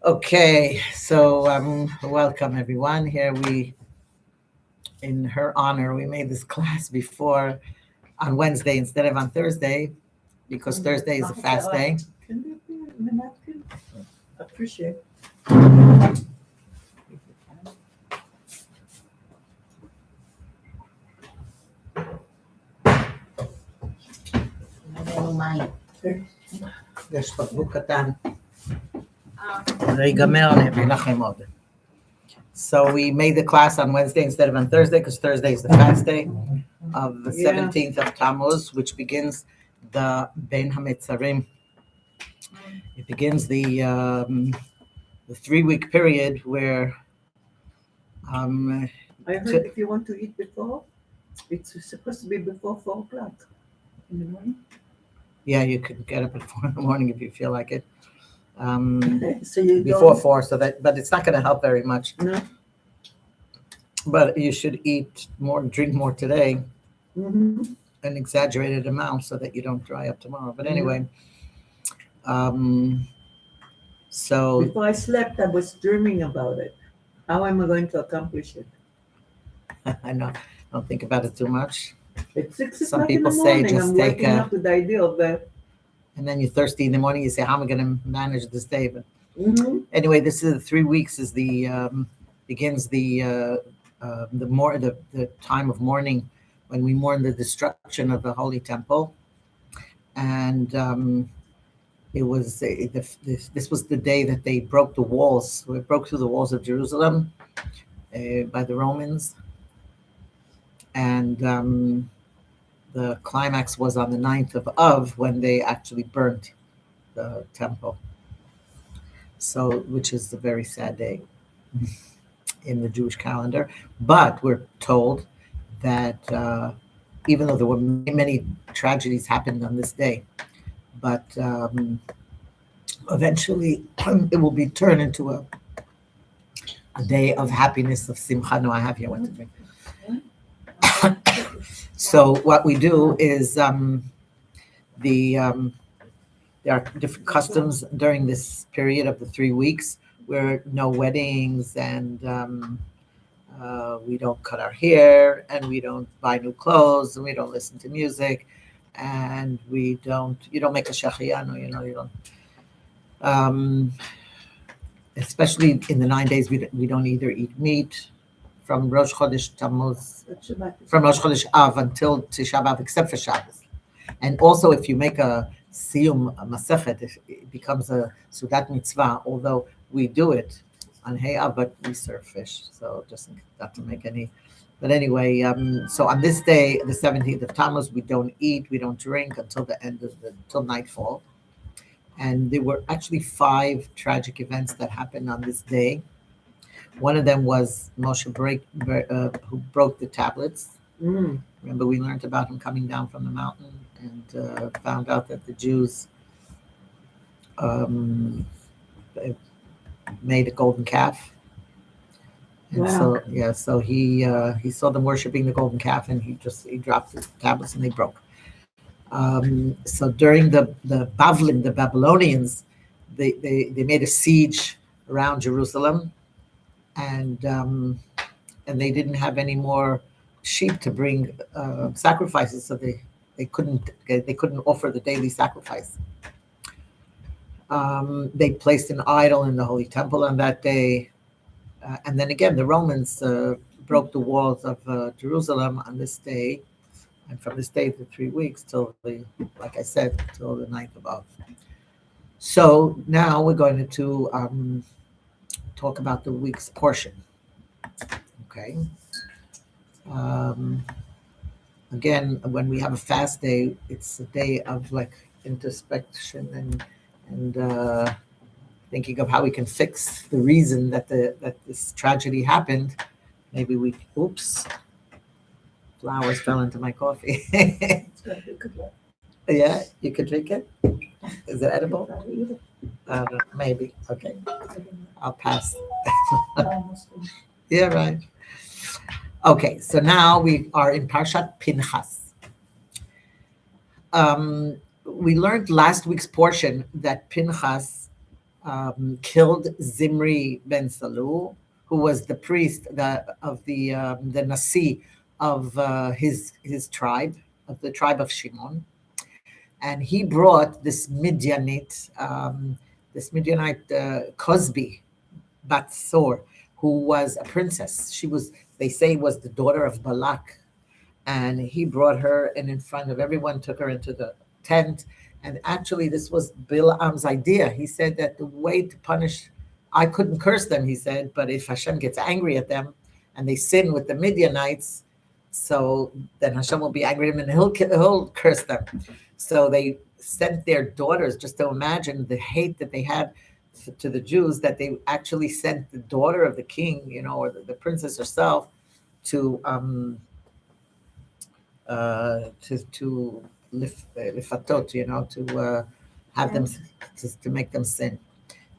Okay, so welcome everyone. Here in her honor, we made this class before on Wednesday instead of on Thursday because Thursday is a fast day. Can you be in the napkin? Appreciate. יש בקבוק קטן. זה ייגמר ויהיה לכם עוד. So we made the class on Wednesday instead of on Thursday because Thursday is the fast day of the 17th of Tammuz, which begins the Ben HaMetzarim. It begins the 3-week period where I heard if you want to eat before, it's supposed to be before 4 o'clock in the morning. Yeah, you can get up at 4 in the morning if you feel like it. So you Before don't... 4, but it's not going to help very much. No. But you should eat more, drink more today, Mm-hmm. an exaggerated amount so that you don't dry up tomorrow. But anyway, so Before I slept, I was dreaming about it. How am I going to accomplish it? I know, don't think about it too much. It's 6 Some o'clock in the people say morning. just I'm take waking up with the idea of that. And then you're thirsty in the morning. You say, "How am I going to manage this day?" But Mm-hmm. anyway, this is the 3 weeks. Is the begins the time of mourning when we mourn the destruction of the Holy Temple, and it was this was the day that they broke the walls. We broke through the walls of Jerusalem by the Romans, and the climax was on the 9th of Av when they actually burnt the temple. So, which is a very sad day in the Jewish calendar. But we're told that even though there were many tragedies happened on this day, but eventually it will be turned into a day of happiness, of simcha. No, I have here what to drink. So what we do is there are different customs during this period of the 3 weeks where no weddings and we don't cut our hair and we don't buy new clothes and we don't listen to music and you don't make a shahiyanu, you don't. Especially in the 9 days, we don't either eat meat from Rosh Chodesh Tammuz, from Rosh Chodesh Av until Tisha B'Av, except for Shabbos. And also, if you make a siyum, a masechet, it becomes a sudat mitzvah, although we do it on Hey Av, but we serve fish, so just not to make any. But anyway, so on this day, the 17th of Tammuz, we don't eat, we don't drink until till nightfall. And there were actually 5 tragic events that happened on this day. One of them was Moshe who broke the tablets. Mm. Remember, we learned about him coming down from the mountain and found out that the Jews made a golden calf. And Wow. so he saw them worshiping the golden calf, and he dropped the tablets and they broke. So during the Bavlim, the Babylonians, they made a siege around Jerusalem, and they didn't have any more sheep to bring sacrifices, so they couldn't offer the daily sacrifice. They placed an idol in the Holy Temple on that day, and then again the Romans broke the walls of Jerusalem on this day, and from this day to 3 weeks till like I said, till the 9th of Av. So now we're going to talk about the week's portion. Okay. Again, when we have a fast day, it's a day of like introspection and thinking of how we can fix the reason that this tragedy happened. Maybe flowers fell into my coffee. Yeah, you could drink it. Is it edible? Maybe. Okay, I'll pass. Yeah, right. Okay, so now we are in Parshat Pinchas. We learned last week's portion that Pinchas killed Zimri ben Salu, who was the priest the Nasi of his tribe, of the tribe of Shimon, and he brought this Midianite Cosby Batsor, who was a princess. She was, they say, was the daughter of Balak, and he brought her and in front of everyone took her into the tent. And actually, this was Bilam's idea. He said that the way to punish, I couldn't curse them, he said, but if Hashem gets angry at them and they sin with the Midianites, so then Hashem will be angry at them and he'll curse them. So they sent their daughters, just to imagine the hate that they had to the Jews, that they actually sent the daughter of the king, or the princess herself, to lifatot, to have them, to make them sin.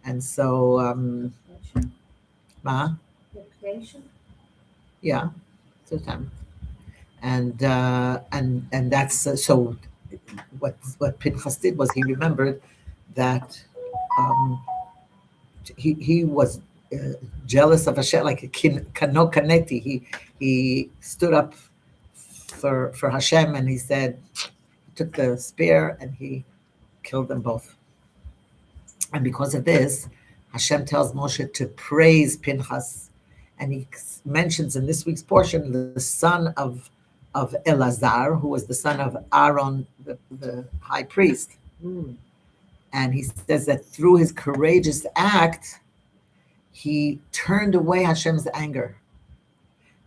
And so, yeah, sometimes. And that's so. What Pinchas did was he remembered that he was jealous of Hashem, like a kano kaneti. He stood up for Hashem, and he said, he took the spear and he killed them both. And because of this, Hashem tells Moshe to praise Pinchas, and he mentions in this week's portion the son of Elazar, who was the son of Aaron, the high priest. And he says that through his courageous act, he turned away Hashem's anger,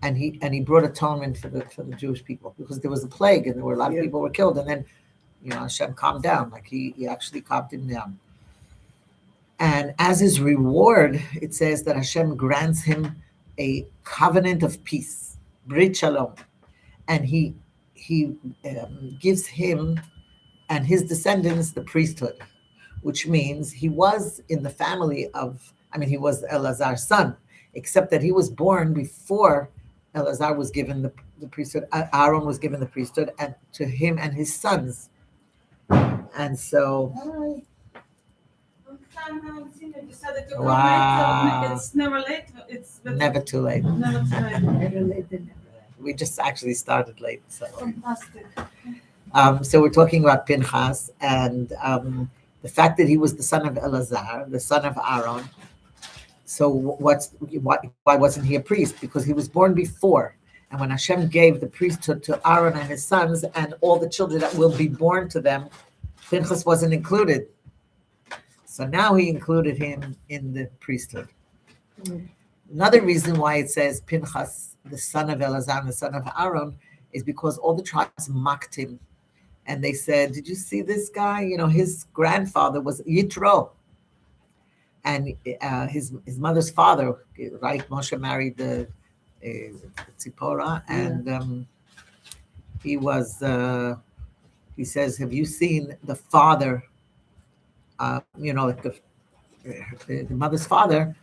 and he brought atonement for the Jewish people, because there was a plague and there were a lot of people were killed, and then Hashem calmed down, like he actually calmed him down. And as his reward, it says that Hashem grants him a covenant of peace, Brit Shalom, and he gives him and his descendants the priesthood, which means he was in the family of, he was Elazar's son, except that he was born before Elazar was given the priesthood. Aaron was given the priesthood, and to him and his sons. And so, wow, it's never late. It's never too late. Never too late. Never late than never. We just actually started late. So, Fantastic. So we're talking about Pinchas and the fact that he was the son of Elazar, the son of Aaron. So why wasn't he a priest? Because he was born before. And when Hashem gave the priesthood to Aaron and his sons and all the children that will be born to them, Pinchas wasn't included. So now he included him in the priesthood. Another reason why it says Pinchas, the son of Elazar, the son of Aaron, is because all the tribes mocked him. And they said, did you see this guy? His grandfather was Yitro. And his mother's father, right? Moshe married the Tzipporah, and he was. He says, "Have you seen the father? Like the mother's father,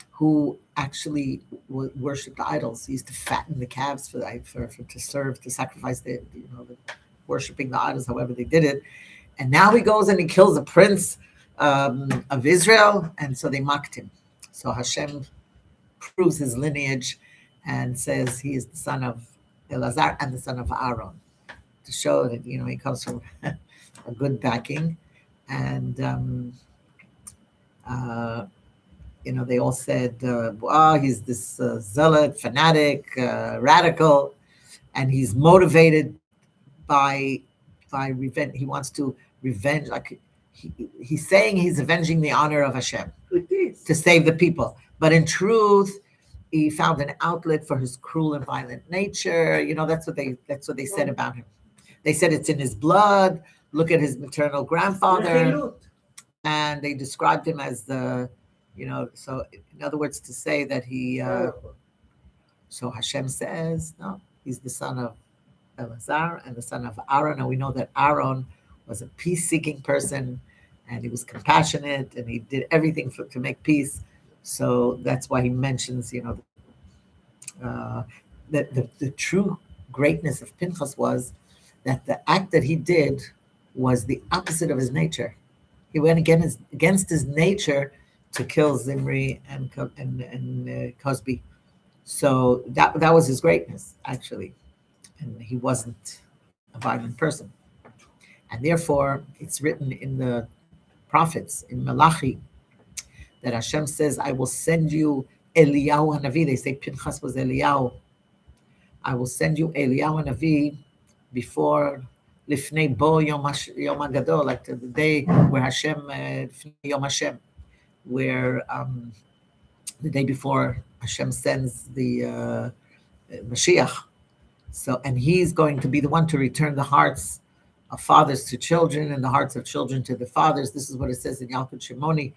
who actually worshipped idols. He used to fatten the calves to sacrifice the worshiping the idols, however they did it. And now he goes and he kills a prince of Israel, and so they mocked him. So Hashem proves his lineage and says he is the son of Elazar and the son of Aaron, to show that he comes from a good backing. And they all said, he's this zealot, fanatic, radical, and he's motivated by revenge. He wants to revenge, like he's saying he's avenging the honor of Hashem to save the people. But in truth, he found an outlet for his cruel and violent nature. That's what they said about him. They said it's in his blood. Look at his maternal grandfather. And they described him as so in other words, to say that he, so Hashem says, no, he's the son of Elazar and the son of Aaron. And we know that Aaron was a peace-seeking person, and he was compassionate, and he did everything to make peace. So that's why he mentions, that the true greatness of Pinchas was that the act that he did was the opposite of his nature. He went against his nature to kill Zimri and Cosby. So that was his greatness, actually, and he wasn't a violent person. And therefore, it's written in the prophets in Malachi that Hashem says, "I will send you Eliyahu Hanavi." They say Pinchas was Eliyahu. I will send you Eliyahu Hanavi before Lifnei Bo Yom Hagadol, like the day where Hashem Lifnei Yom Hashem, where the day before Hashem sends the Mashiach. So, and he's going to be the one to return the hearts of fathers to children and the hearts of children to the fathers. This is what it says in Yalkut Shimoni,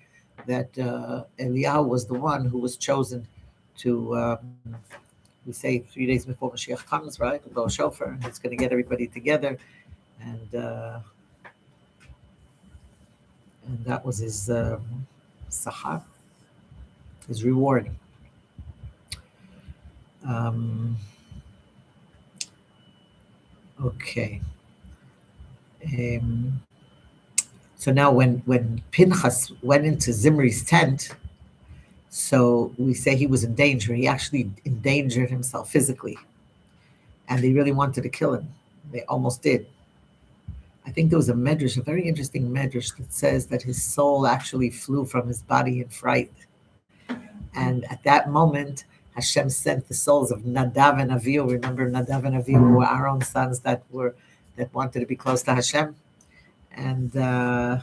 that Eliyahu was the one who was chosen to, we say 3 days before Mashiach comes, right? We'll blow a shofar, and it's going to get everybody together. And that was his sahar, his reward. Okay. So now when Pinchas went into Zimri's tent, so we say he was in danger. He actually endangered himself physically. And they really wanted to kill him. They almost did. I think there was a medrash, a very interesting medrash, that says that his soul actually flew from his body in fright. And at that moment, Hashem sent the souls of Nadav and Avihu. Remember, Nadav and Avihu were Aaron's sons that wanted to be close to Hashem, and the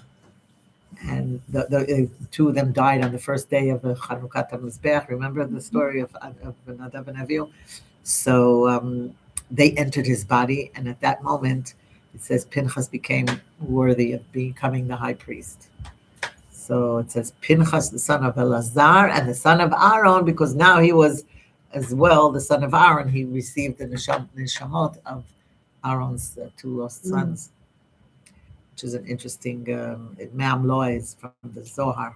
two of them died on the first day of the Chanukat HaMizbeach. Remember the story of Nadav and Avihu? So they entered his body, and at that moment, it says Pinchas became worthy of becoming the high priest. So it says Pinchas, the son of Elazar, and the son of Aaron, because now he was as well the son of Aaron. He received the neshamot of Aaron's two lost sons, which is an interesting Me'am Lois from the Zohar.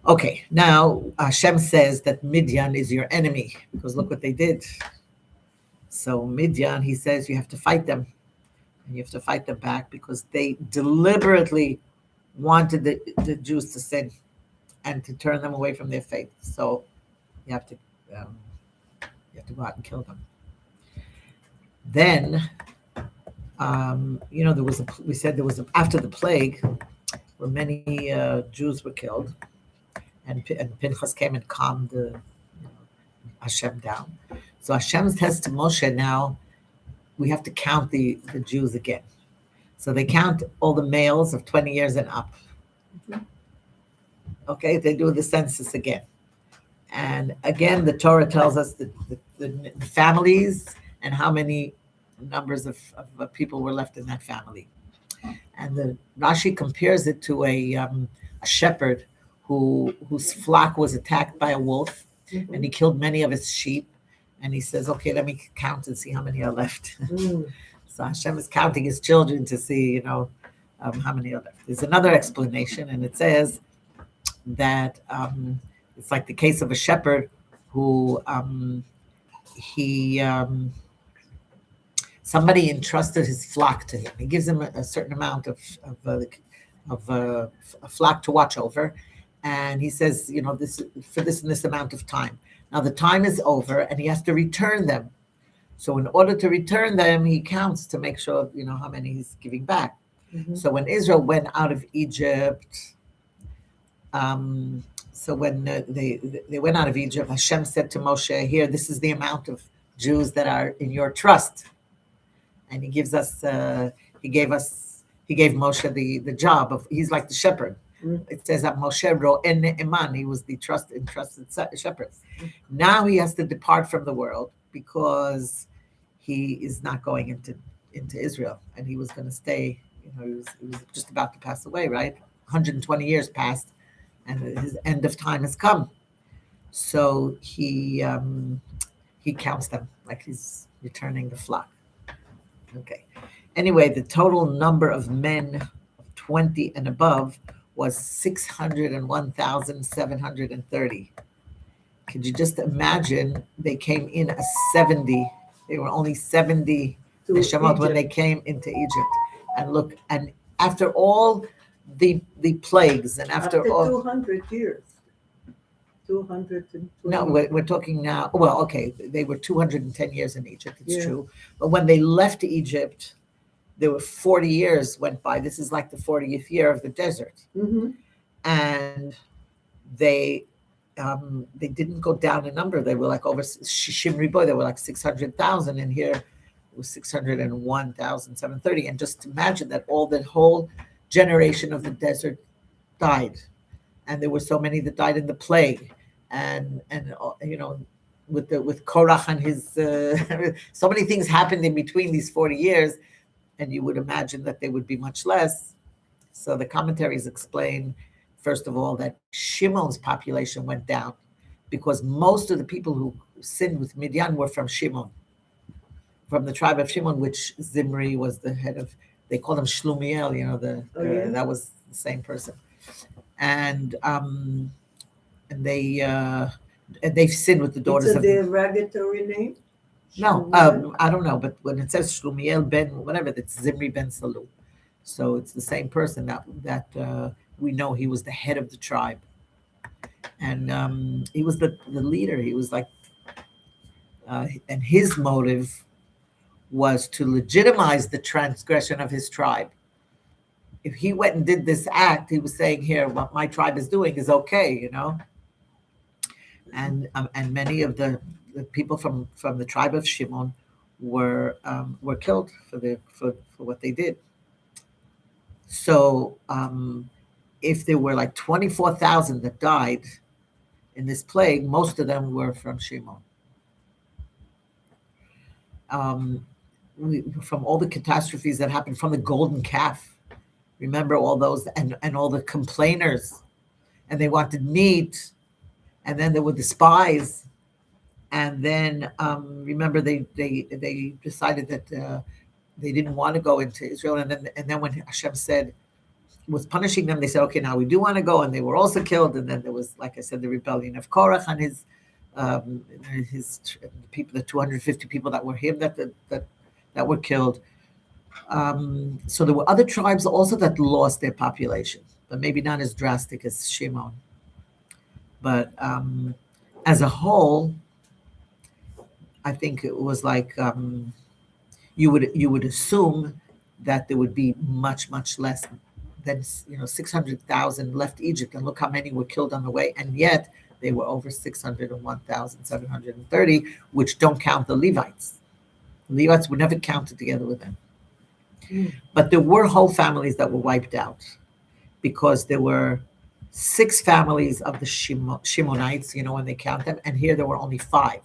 Okay, now Hashem says that Midian is your enemy, because look what they did. So Midian, he says, you have to fight them, and you have to fight them back, because they deliberately wanted the Jews to sin and to turn them away from their faith. So you have to go out and kill them. Then, we said there was after the plague, where many Jews were killed, and Pinchas came and calmed Hashem down. So Hashem says to Moshe, now we have to count the Jews again. So they count all the males of 20 years and up. Okay, they do the census again. And again, the Torah tells us the families and how many numbers of people were left in that family. And the Rashi compares it to a shepherd whose flock was attacked by a wolf, and he killed many of his sheep. And he says, okay, let me count and see how many are left. So Hashem is counting his children to see, how many are left. There's another explanation, and it says that it's like the case of a shepherd who somebody entrusted his flock to him. He gives him a certain amount of a flock to watch over, and he says, this for this and this amount of time. Now the time is over, and he has to return them. So in order to return them, he counts to make sure, how many he's giving back. So when Israel went out of Egypt, so when they went out of Egypt, Hashem said to Moshe, here, this is the amount of Jews that are in your trust. And he gave Moshe the job of, he's like the shepherd. It says that Moshe ro'en ne'eman, he was the entrusted shepherd. Now he has to depart from the world, because he is not going into Israel, and he was going to stay. He was just about to pass away, right? 120 years passed, and his end of time has come. So he counts them like he's returning the flock. Okay. Anyway, the total number of men of 20 and above was 601,730. Could you just imagine? They came in as 70. They were only 70 neshamot when they came into Egypt. And look, and after all the plagues, and After after all, 200 years. 220. no, we're talking now. Well, okay, they were 210 years in Egypt. It's Yeah. true, but when they left Egypt, there were 40 years went by. This is like the 40th year of the desert, Mm-hmm. and they didn't go down in number. They were like over Shimri Boy. They were like 600,000, and here it was 601,730. And just imagine that the whole generation of the desert died, and there were so many that died in the plague, and with Korach and his so many things happened in between these 40 years, and you would imagine that they would be much less. So the commentaries explain, first of all, that Shimon's population went down because most of the people who sinned with Midian were from Shimon, from the tribe of Shimon, which Zimri was the head of. They called him Shlumiel, that was the same person. And they've sinned with the daughters It's a of. derogatory name? No, Shlumiel? I don't know, but when it says Shlumiel ben whatever, that's Zimri ben Salu. So it's the same person that we know he was the head of the tribe, and he was the leader. He was like, and his motive was to legitimize the transgression of his tribe. If he went and did this act, he was saying, "Here, what my tribe is doing is okay," And many of the people from the tribe of Shimon were killed for what they did. So if there were like 24,000 that died in this plague, most of them were from Shimon. From all the catastrophes that happened, from the golden calf. Remember all those and all the complainers, and they wanted meat, and then there were the spies, and then remember they decided that they didn't want to go into Israel, and then when Hashem was punishing them, they said, okay, now we do want to go, and they were also killed, and then there was, like I said, the rebellion of Korach and his people, the 250 people that were him that were killed. So there were other tribes also that lost their population, but maybe not as drastic as Shimon. But as a whole, I think it was like you would assume that there would be much less than 600,000 left Egypt, and look how many were killed on the way, and yet they were over 601,730, which don't count the Levites. The Levites were never counted together with them. But there were whole families that were wiped out because there were 6 families of the Shimonites, when they count them, and here there were only 5.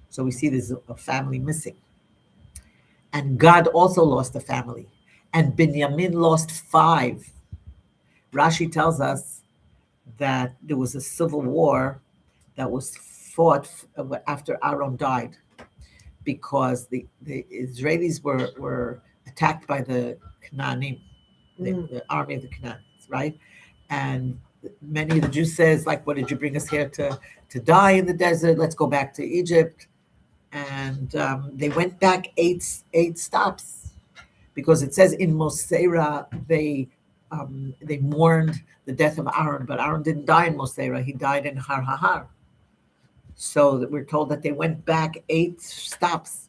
So we see there's a family missing. And God also lost a family, and Binyamin lost 5. Rashi tells us that there was a civil war that was fought after Aaron died, because the Israelis were attacked by the Canaanim, the army of the Canaanites, right? And many of the Jews says, like, what did you bring us here to die in the desert? Let's go back to Egypt. And they went back 8 stops, because it says in Mosera they mourned the death of Aaron, but Aaron didn't die in Mosera; he died in Har Hahar. So that we're told that they went back 8 stops,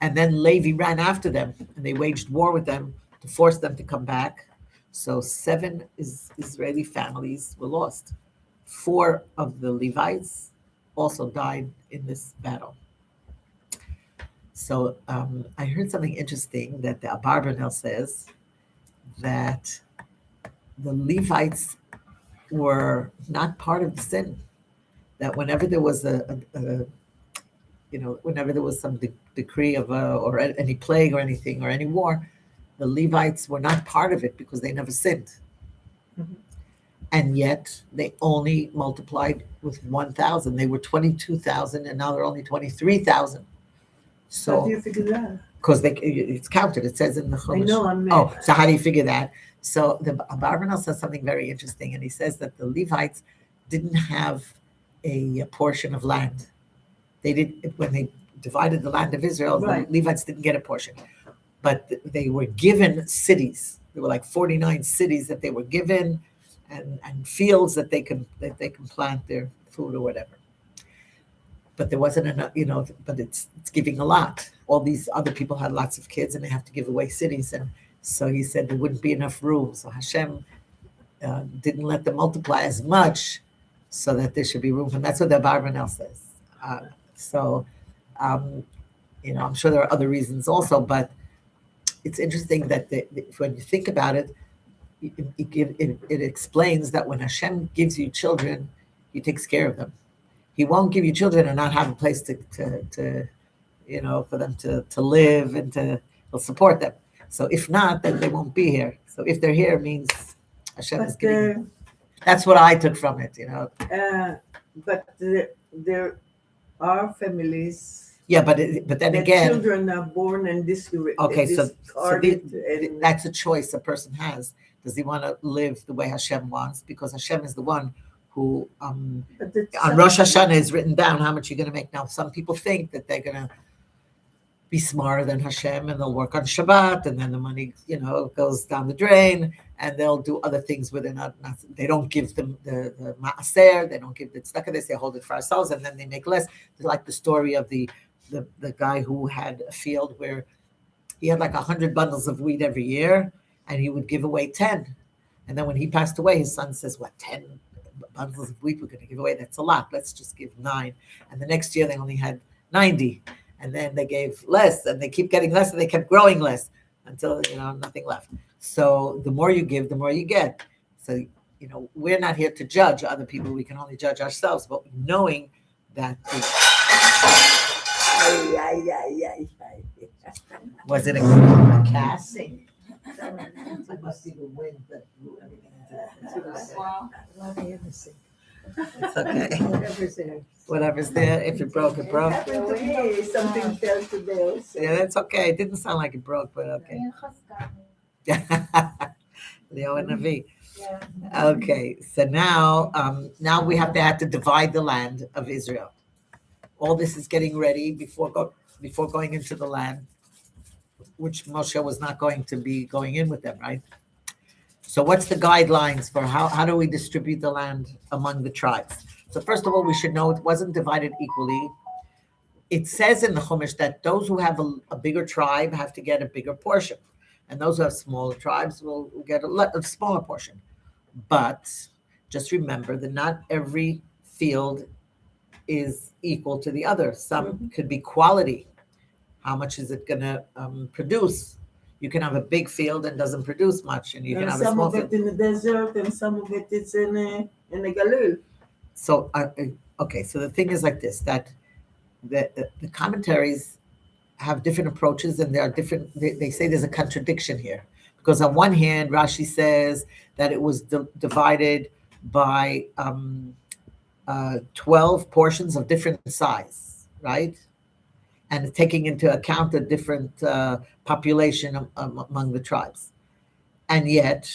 and then Levi ran after them, and they waged war with them to force them to come back. So 7 Israeli families were lost. 4 of the Levites also died in this battle. So I heard something interesting that the Abarbanel says that the Levites were not part of the sin. That whenever there was whenever there was some decree of or any plague or anything or any war, the Levites were not part of it because they never sinned. Mm-hmm. And yet they only multiplied with 1,000. They were 22,000, and now they're only 23,000. So how do you figure that? Because it's counted. It says in the Chumash. I know. Oh, so how do you figure that? So the Abarbanel says something very interesting, and he says that the Levites didn't have a portion of land. They did when they divided the land of Israel. Right. The Levites didn't get a portion, but they were given cities. there were like 49 cities that they were given, and fields that they can plant their food or whatever. But there wasn't enough, but it's giving a lot. All these other people had lots of kids and they have to give away cities. And so he said there wouldn't be enough room. So Hashem didn't let them multiply as much so that there should be room for them. That's what the Abarbanel says. I'm sure there are other reasons also, but it's interesting that when you think about it, it explains that when Hashem gives you children, he takes care of them. He won't give you children and not have a place to for them to live and he'll support them. So if not, then they won't be here. So if they're here, it means Hashem is giving. That's what I took from it, But there are families. Yeah, but then again, children are born and that's a choice a person has. Does he want to live the way Hashem wants? Because Hashem is the one who on Rosh Hashanah is written down how much you're going to make. Now, some people think that they're going to be smarter than Hashem and they'll work on Shabbat and then the money, goes down the drain and they'll do other things with it. They don't give them the maaser, they don't give the tzedakah, they say hold it for ourselves and then they make less. It's like the story of the guy who had a field where he had like 100 bundles of wheat every year and he would give away 10. And then when he passed away, his son says, what, 10 bundles of wheat we're going to give away? That's a lot. Let's just give 9. And the next year they only had 90. And then they gave less and they keep getting less and they kept growing less until, nothing left. So the more you give, the more you get. So, we're not here to judge other people. We can only judge ourselves. But knowing that... Was it a cat? It must be the wind that blew everything into the Wow. It's okay. Whatever's there. If it broke, it broke. Something fell today also. Yeah, that's okay. It didn't sound like it broke, but okay. Leo and Navi. Okay, so now we have to divide the land of Israel. All this is getting ready before going into the land, which Moshe was not going to be going in with them, right? So what's the guidelines for how do we distribute the land among the tribes? So first of all, we should know it wasn't divided equally. It says in the Chumash that those who have a bigger tribe have to get a bigger portion, and those who have smaller tribes will get a smaller portion. But just remember that not every field is equal to the other. Some could be quality. How much is it going to produce? You can have a big field and doesn't produce much, and you can have a small field. Some of it in the desert, and some of it is in the Galil. So okay, so the thing is like this: that the commentaries have different approaches, and there are different. They say there's a contradiction here, because on one hand, Rashi says that it was divided by 12 portions of different size, right? And taking into account the different population among the tribes, and yet,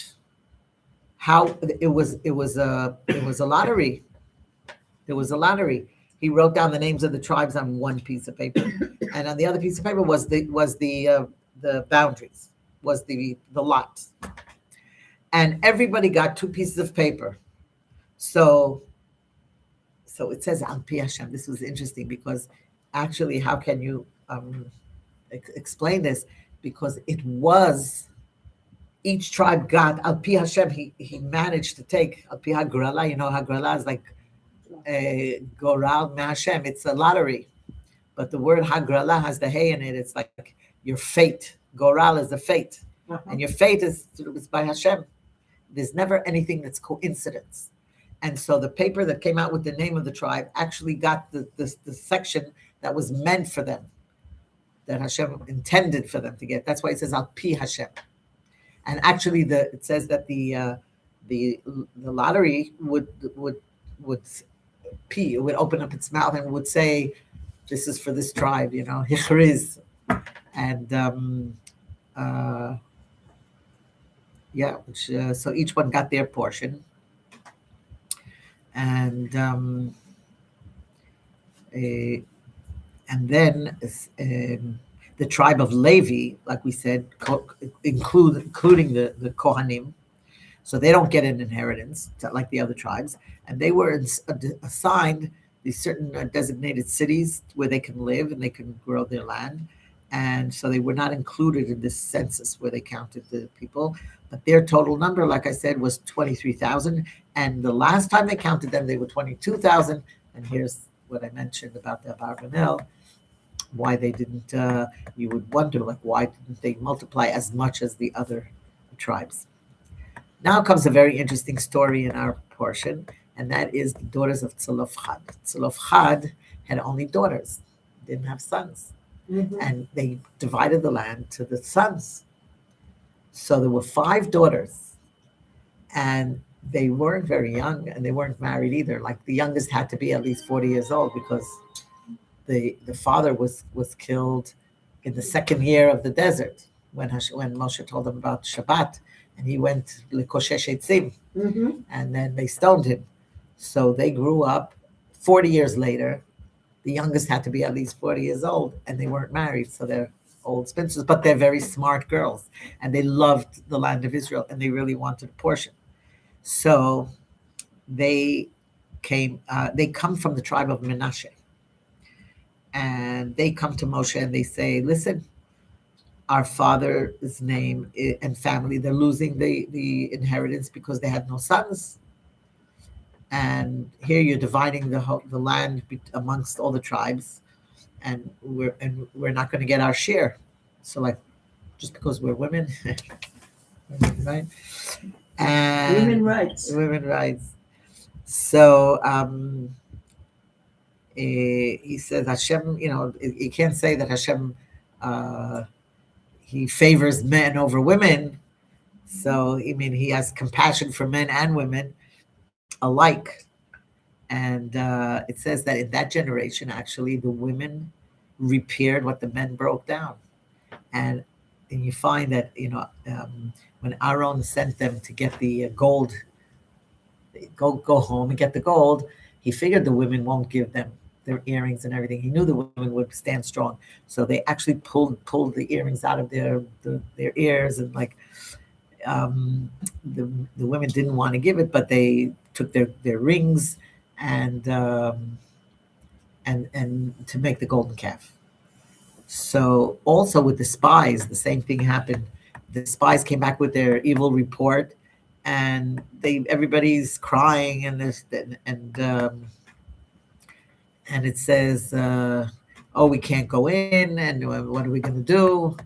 how it was a lottery. There was a lottery. He wrote down the names of the tribes on one piece of paper, and on the other piece of paper was the boundaries, was the lot, and everybody got 2 pieces of paper. So it says Al Pi Hashem. This was interesting because actually, how can you explain this? Because it was each tribe got Al Pi Hashem. He managed to take Al Pi Hagrala. Hagrala is like a Goral Me Hashem. It's a lottery, but the word Hagrala has the hay in it. It's like your fate. Goral is the fate, and your fate is by Hashem. There's never anything that's coincidence. And so the paper that came out with the name of the tribe actually got the section that was meant for them, that Hashem intended for them to get. That's why it says Al Pi Hashem. And actually, it says that the lottery would open up its mouth and would say, "This is for this tribe," Hichriz, and so each one got their portion. And then The tribe of Levi, like we said, including the Kohanim, so they don't get an inheritance like the other tribes, and they were assigned these certain designated cities where they can live and they can grow their land, and so they were not included in this census where they counted the people. But their total number, like I said, was 23,000, and the last time they counted them, they were 22,000. And here's what I mentioned about the Abarbanel, why they didn't. You would wonder, like, why didn't they multiply as much as the other tribes? Now comes a very interesting story in our portion, and that is the daughters of Tzalofchad. Tzalofchad had only daughters, didn't have sons, and they divided the land to the sons. So there were 5 daughters, and they weren't very young, and they weren't married either. Like the youngest had to be at least 40 years old because the father was killed in the 2nd year of the desert when Moshe told them about Shabbat. And he went lekoshesh etzim, and then they stoned him. So they grew up 40 years later. The youngest had to be at least 40 years old, and they weren't married, so they're old spinsters, but they're very smart girls, and they loved the land of Israel, and they really wanted a portion. So they come from the tribe of Menashe, and they come to Moshe and they say, listen, our father's name and family, they're losing the inheritance because they had no sons. And here you're dividing the land amongst all the tribes, and we're not going to get our share. So, like, just because we're women, right? And Women rights. Women rights. So he says Hashem. You can't say that Hashem. He favors men over women. So, I mean, he has compassion for men and women alike. And it says that in that generation, actually, the women repaired what the men broke down. And you find that, when Aaron sent them to get the gold, go home and get the gold, he figured the women won't give them their earrings and everything. He knew the women would stand strong, so they actually pulled the earrings out of their ears, and like the women didn't want to give it, but they took their rings and to make the golden calf. So also with the spies, the same thing happened. The spies came back with their evil report, and everybody's crying, and it says, oh, we can't go in, and what are we going to do?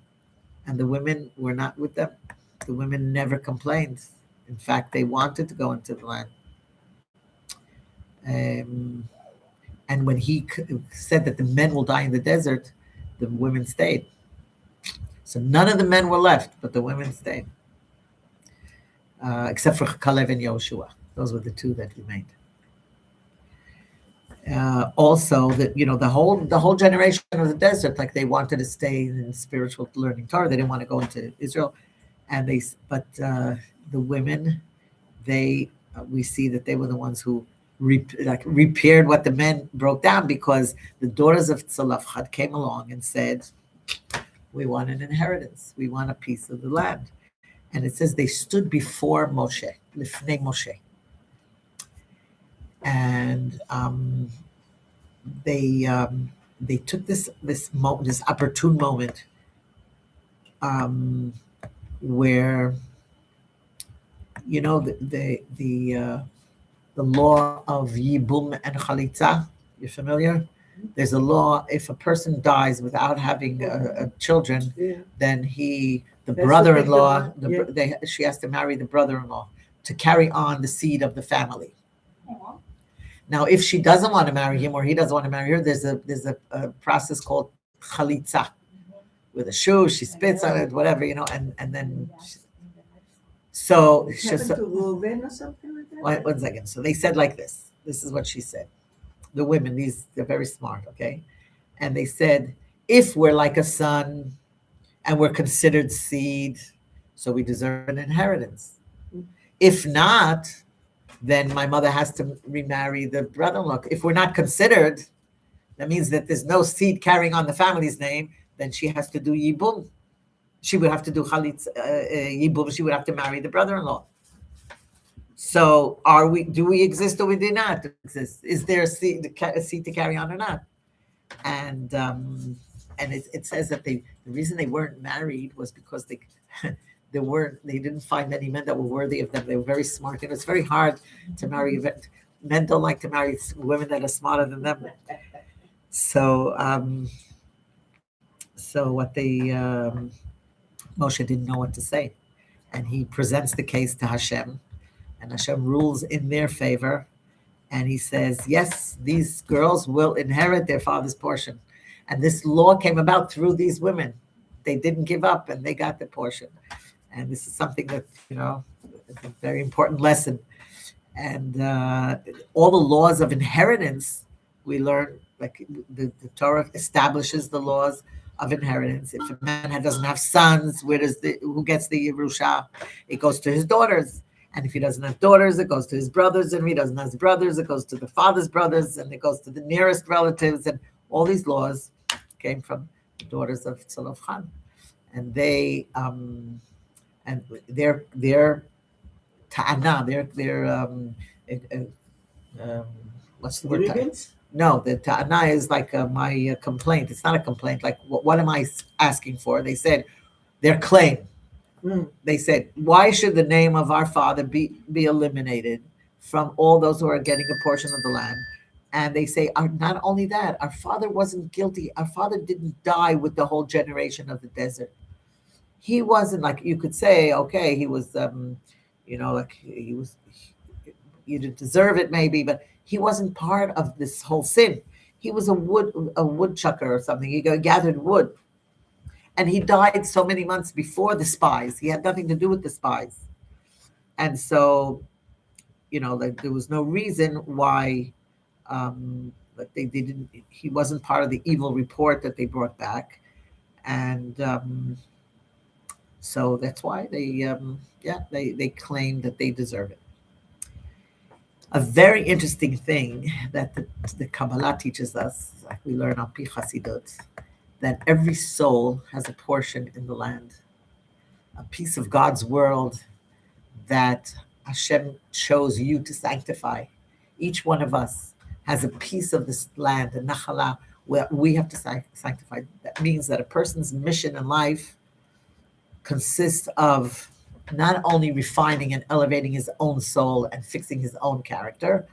And the women were not with them. The women never complained. In fact, they wanted to go into the land. And when he said that the men will die in the desert, the women stayed. So none of the men were left, but the women stayed. Except for Caleb and Yoshua. Those were the 2 that remained. Also, the whole generation of the desert, like they wanted to stay in spiritual learning Torah. They didn't want to go into Israel, but the women, we see that they were the ones who repaired what the men broke down, because the daughters of Tzalofchad came along and said, we want an inheritance. We want a piece of the land. And it says they stood before Moshe, Lifnei Moshe. And they took this opportune moment where the law of Yibum and Chalitza. You're familiar? There's a law: if a person dies without having children, then the brother-in-law, she has to marry the brother-in-law to carry on the seed of the family. Now, if she doesn't want to marry him or he doesn't want to marry her, there's a process called chalitza. With a shoe, she spits on it, whatever, and then. So It happened to Reuven or something like that? One second. So they said like this. This is what she said. The women, they're very smart, okay? And they said, if we're like a son and we're considered seed, so we deserve an inheritance. If not, then my mother has to remarry the brother-in-law. If we're not considered, that means that there's no seed carrying on the family's name, then she has to do yibum. She would have to do chalitz yibum. She would have to marry the brother-in-law. So, do we exist or we do not exist? Is there a seat to carry on or not? And it says that the reason they weren't married was because they didn't find any men that were worthy of them. They were very smart, and it's very hard to marry. Men don't like to marry women that are smarter than them. So what Moshe didn't know what to say, and he presents the case to Hashem, and Hashem rules in their favor, and he says, yes, these girls will inherit their father's portion. And this law came about through these women. They didn't give up, and they got the portion. And this is something that, is a very important lesson. And all the laws of inheritance, we learn, like the Torah establishes the laws of inheritance. If a man doesn't have sons, who gets the Yerusha? It goes to his daughters. And if he doesn't have daughters, it goes to his brothers. And if he doesn't have brothers, it goes to the father's brothers. And it goes to the nearest relatives. And all these laws came from the daughters of Tzolofchan. And they, and their ta'ana, what's the word? Grievance? No, the ta'ana is like my complaint. It's not a complaint. Like, what am I asking for? They said, their claim. They said, why should the name of our father be eliminated from all those who are getting a portion of the land? And they say, not only that, our father wasn't guilty. Our father didn't die with the whole generation of the desert. He wasn't, like you could say, okay, he was, you didn't deserve it maybe, but he wasn't part of this whole sin. He was a woodchucker or something. He gathered wood. And he died so many months before the spies. He had nothing to do with the spies. And so, there was no reason why they didn't, he wasn't part of the evil report that they brought back. And so that's why they claim that they deserve it. A very interesting thing that the Kabbalah teaches us, like we learn on Pi Chasidut, that every soul has a portion in the land, a piece of God's world that Hashem chose you to sanctify. Each one of us has a piece of this land, a nachala, where we have to sanctify. That means that a person's mission in life consists of not only refining and elevating his own soul and fixing his own character,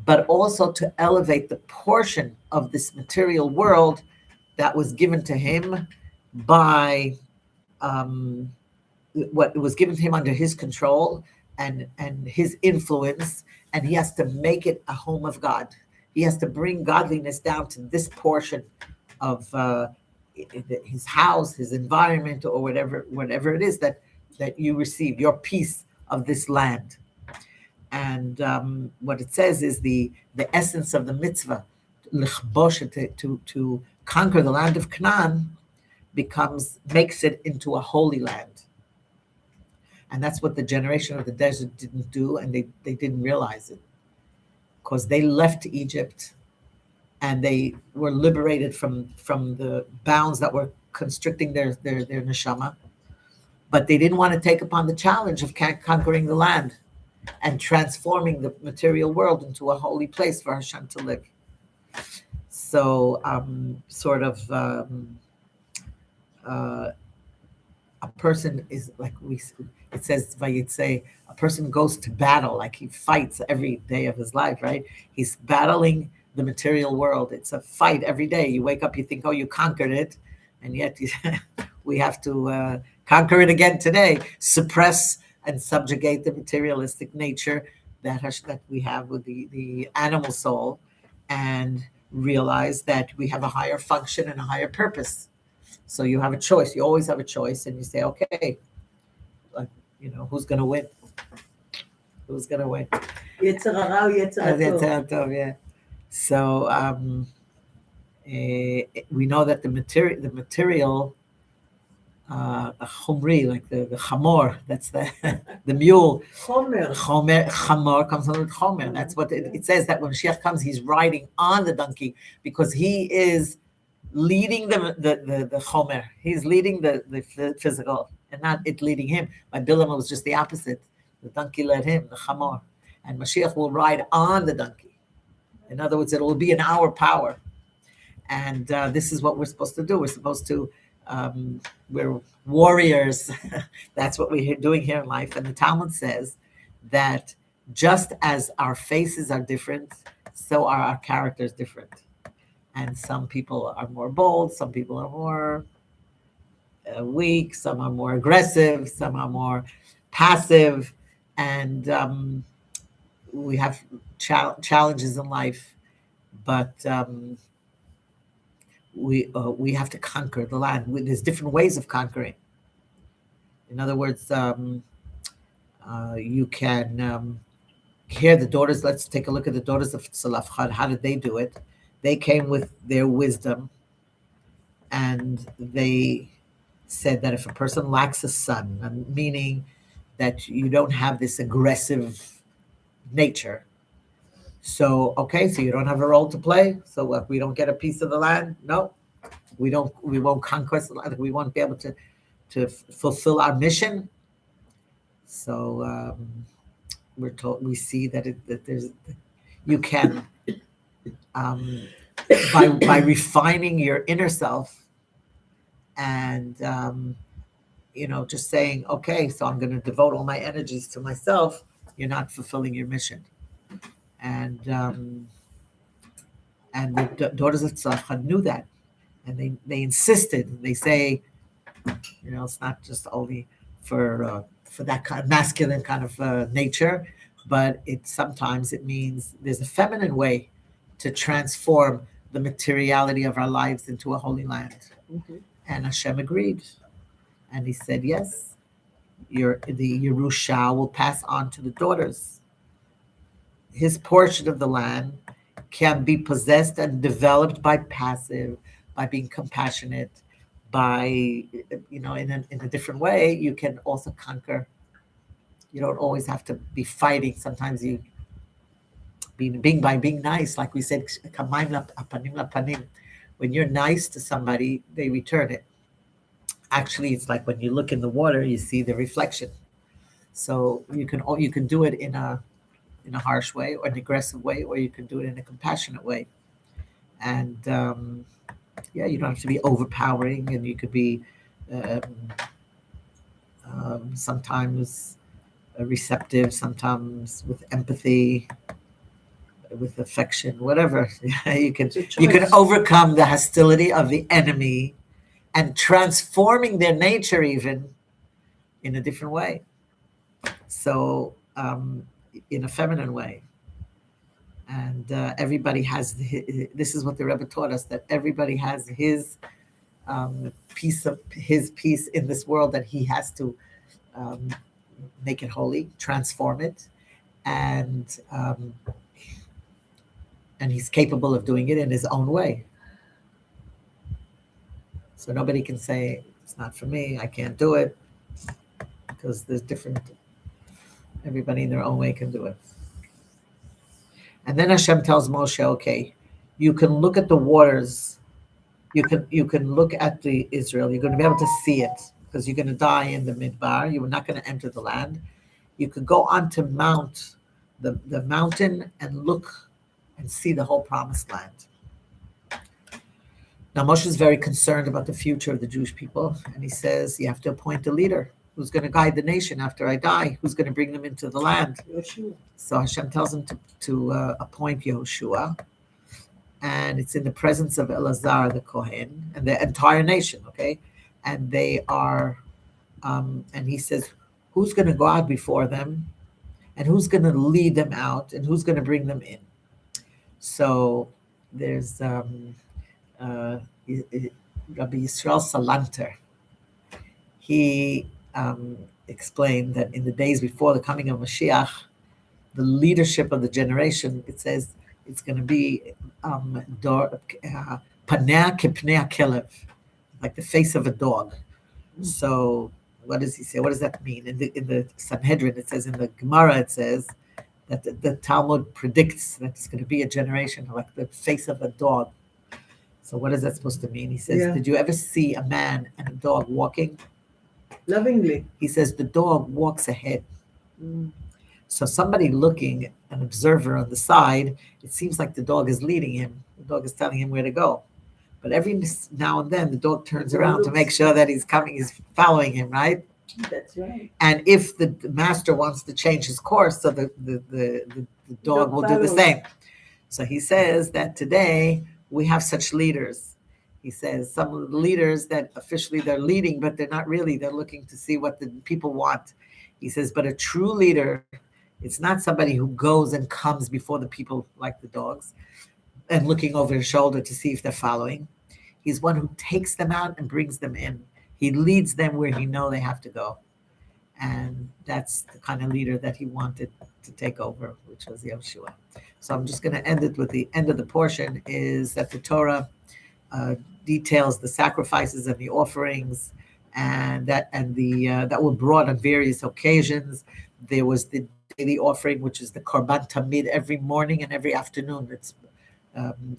but also to elevate the portion of this material world that was given to him by what was given to him under his control and his influence, and he has to make it a home of God. He has to bring godliness down to this portion of his house, his environment, or whatever it is that you receive, your piece of this land. And what it says is the essence of the mitzvah, to conquer the land of Canaan, makes it into a holy land. And that's what the generation of the desert didn't do, and they didn't realize it, because they left Egypt and they were liberated from the bounds that were constricting their neshama, but they didn't want to take upon the challenge of conquering the land and transforming the material world into a holy place for Hashem to live. So a person is like it says Vayitze, a person goes to battle, like he fights every day of his life, right? He's battling the material world. It's a fight every day. You wake up, you think, oh, you conquered it, and yet we have to conquer it again today. Suppress and subjugate the materialistic nature that we have with the animal soul, and realize that we have a higher function and a higher purpose. So you have a choice. You always have a choice, and you say, okay, who's going to win? Who's going to win? Yetzer hara or Yetzer Tov. Yeah. So we know that the material, chumri, like the chamor, that's the mule. Chamor comes from chomer. That's what it says, that when Mashiach comes, he's riding on the donkey, because he is leading the chomer. He's leading the physical, and not it leading him. By Bilam, it was just the opposite. The donkey led him, the chamor, and Mashiach will ride on the donkey. In other words, it will be in our power, and this is what we're supposed to do. We're supposed to. We're warriors. That's what we're doing here in life. And the Talmud says that just as our faces are different, so are our characters different. And some people are more bold, some people are more weak, some are more aggressive, some are more passive, and we have challenges in life, but we have to conquer the land. There's different ways of conquering. In other words, you can hear the daughters. Let's take a look at the daughters of Tzalafchad. How did they do it? They came with their wisdom, and they said that if a person lacks a son, meaning that you don't have this aggressive nature, so you don't have a role to play. So what? We don't get a piece of the land? No, we don't. We won't conquest the land. We won't be able to fulfill our mission. So we're told. We see that there's you can by refining your inner self and just saying, okay, so I'm going to devote all my energies to myself. You're not fulfilling your mission, and the daughters of Tzlachad knew that, and they insisted. They say, it's not just only for that kind of masculine kind of nature, but sometimes it means there's a feminine way to transform the materiality of our lives into a holy land. Mhm. And Hashem agreed, and He said, yes, the Yerusha will pass on to the daughters. His portion of the land can be possessed and developed by being compassionate, by in a different way. You can also conquer. You don't always have to be fighting. Sometimes you by being nice, like we said, kamayim lapanim lapanim. When you're nice to somebody, they return it. Actually, it's like when you look in the water, you see the reflection. So you can do it in a harsh way or an aggressive way, or you can do it in a compassionate way. And you don't have to be overpowering, and you could be sometimes receptive, sometimes with empathy, with affection, whatever. you can overcome the hostility of the enemy and transforming their nature even in a different way. So in a feminine way. And everybody has this is what the Rebbe taught us, that everybody has his piece in this world that he has to make it holy, transform it, and he's capable of doing it in his own way. So nobody can say it's not for me, I can't do it, because there's everybody in their own way can do it. And then Hashem tells Moshe, okay, you can look at the waters, you can look at the Israel, you're going to be able to see it, because you're going to die in the midbar, you're not going to enter the land. You could go onto the mountain and look and see the whole promised land. Now Moshe is very concerned about the future of the Jewish people, and he says, you have to appoint a leader who's going to guide the nation after I die, who's going to bring them into the land. Yeshua. So Hashem tells him to appoint Yehoshua, and it's in the presence of Elazar the Kohen and the entire nation, okay? And they are, and he says, who's going to go out before them, and who's going to lead them out, and who's going to bring them in? So there's Rabbi Yisrael Salanter. He explained that in the days before the coming of Mashiach, the leadership of the generation, it says it's going to be panea kepnei kelev, like the face of a dog. So what does he say? What does that mean? In the Sanhedrin, it says, in the Gemara, it says that the Talmud predicts that it's going to be a generation like the face of a dog. So what is that supposed to mean? He says, Yeah. did you ever see a man and a dog walking? Lovingly. He says the dog walks ahead. Mm. So somebody looking, an observer on the side, it seems like the dog is leading him. The dog is telling him where to go. But every now and then the dog turns The dog around to looks. make sure that he's following him, right? That's right. And if the master wants to change his course, so the dog will do the follows. same. So he says that today we have such leaders. He says some of the leaders that officially they're leading, but they're not really. They're looking to see what the people want. He says, but a true leader, it's not somebody who goes and comes before the people like the dogs and looking over his shoulder to see if they're following. He's one who takes them out and brings them in. He leads them where he know they have to go. And that's the kind of leader that he wanted to take over, which was Yeshua. So I'm just going to end it with the end of the portion is that the Torah details the sacrifices and the offerings, and that were brought on various occasions. There was the daily offering, which is the korban tamid every morning and every afternoon. It's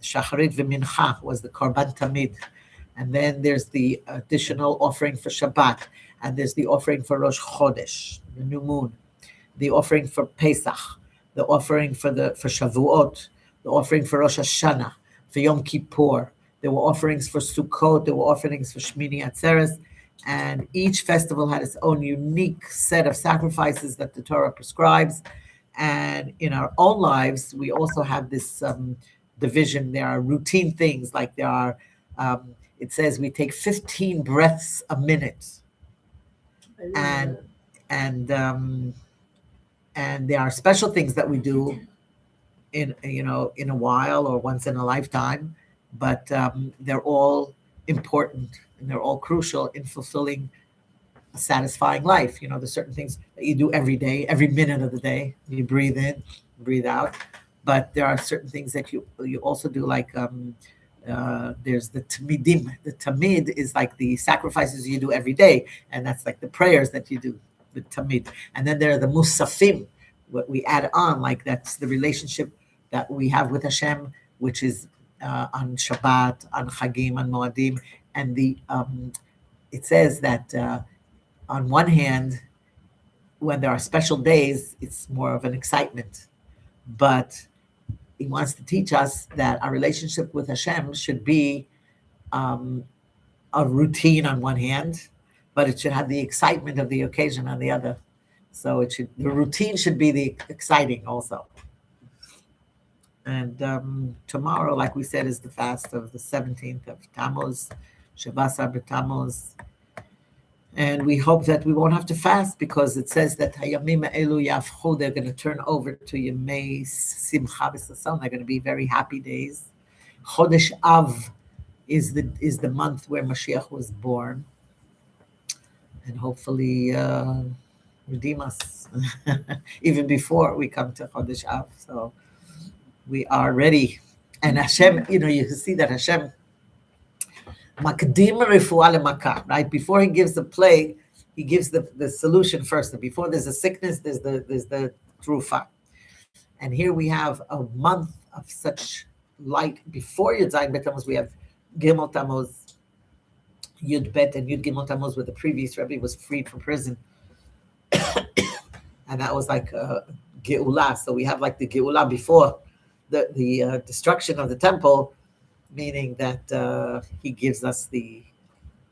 shacharit v'mincha was the korban tamid, and then there's the additional offering for Shabbat, and there's the offering for Rosh Chodesh, the new moon, the offering for Pesach, the offering for Shavuot, the offering for Rosh Hashanah, for Yom Kippur. There were offerings for Sukkot, there were offerings for Shmini Atzeres, and each festival had its own unique set of sacrifices that the Torah prescribes. And in our own lives, we also have this division. There are routine things, like there are, it says we take 15 breaths a minute. And there are special things that we do in a while or once in a lifetime, but they're all important and they're all crucial in fulfilling a satisfying life. There's certain things that you do every day, every minute of the day. You breathe in, breathe out, but there are certain things that you also do, like there's the tamidim. The tamid is like the sacrifices you do every day, and that's like the prayers that you do, the tamid. And then there are the musafim, what we add on, like that's the relationship that we have with Hashem, which is on Shabbat, on Chagim, on Moadim. And it says that on one hand, when there are special days, it's more of an excitement. But he wants to teach us that our relationship with Hashem should be a routine on one hand, but it should have the excitement of the occasion on the other. So the routine should be the exciting also. And tomorrow, like we said, is the fast of the 17th of Tammuz, Shabbat B'Tammuz. And we hope that we won't have to fast, because it says that Hayamim Elu Yafchu, they're going to turn over to Yemei Simcha B'Sason. They're going to be very happy days. Chodesh Av is the month where Mashiach was born, and hopefully redeem us even before we come to Chodesh Av. So we are ready. And Hashem, you see that Hashem makdim refuah lemakah, right? Before he gives the plague, he gives the solution first. And before there's a sickness, there's the trufa. And here we have a month of such light. Before Yud Zayin Bet Tammuz, we have Gimel Tammuz, Yud Bet, and Yud Gimel Tammuz, where the previous Rebbe was freed from prison. And that was like Geulah. So we have like the Geulah before the destruction of the temple, meaning that he gives us the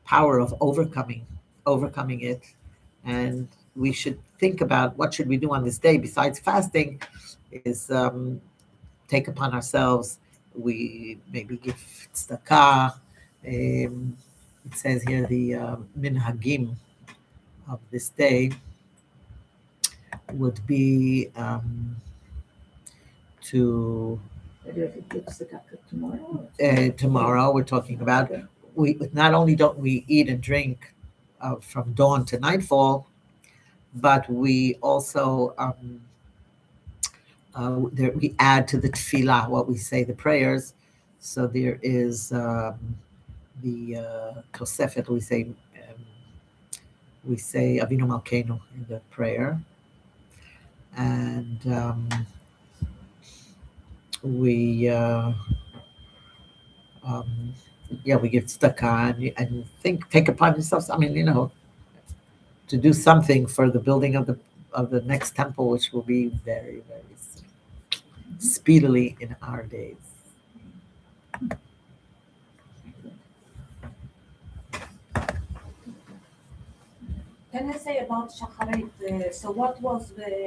power of overcoming it. And we should think about what should we do on this day besides fasting, is take upon ourselves, we maybe give tzedakah. It says here the minhagim of this day would be to tomorrow we're talking about, we not only don't we eat and drink from dawn to nightfall, but we also we add to the tefillah what we say, the prayers. So there is the Tosefet, we say Avinu Malkeinu in the prayer, and we yeah, we give tzedakah and take upon yourselves. I mean, to do something for the building of the next temple, which will be very, very soon, speedily in our days. Can I say about Shacharit? So what was the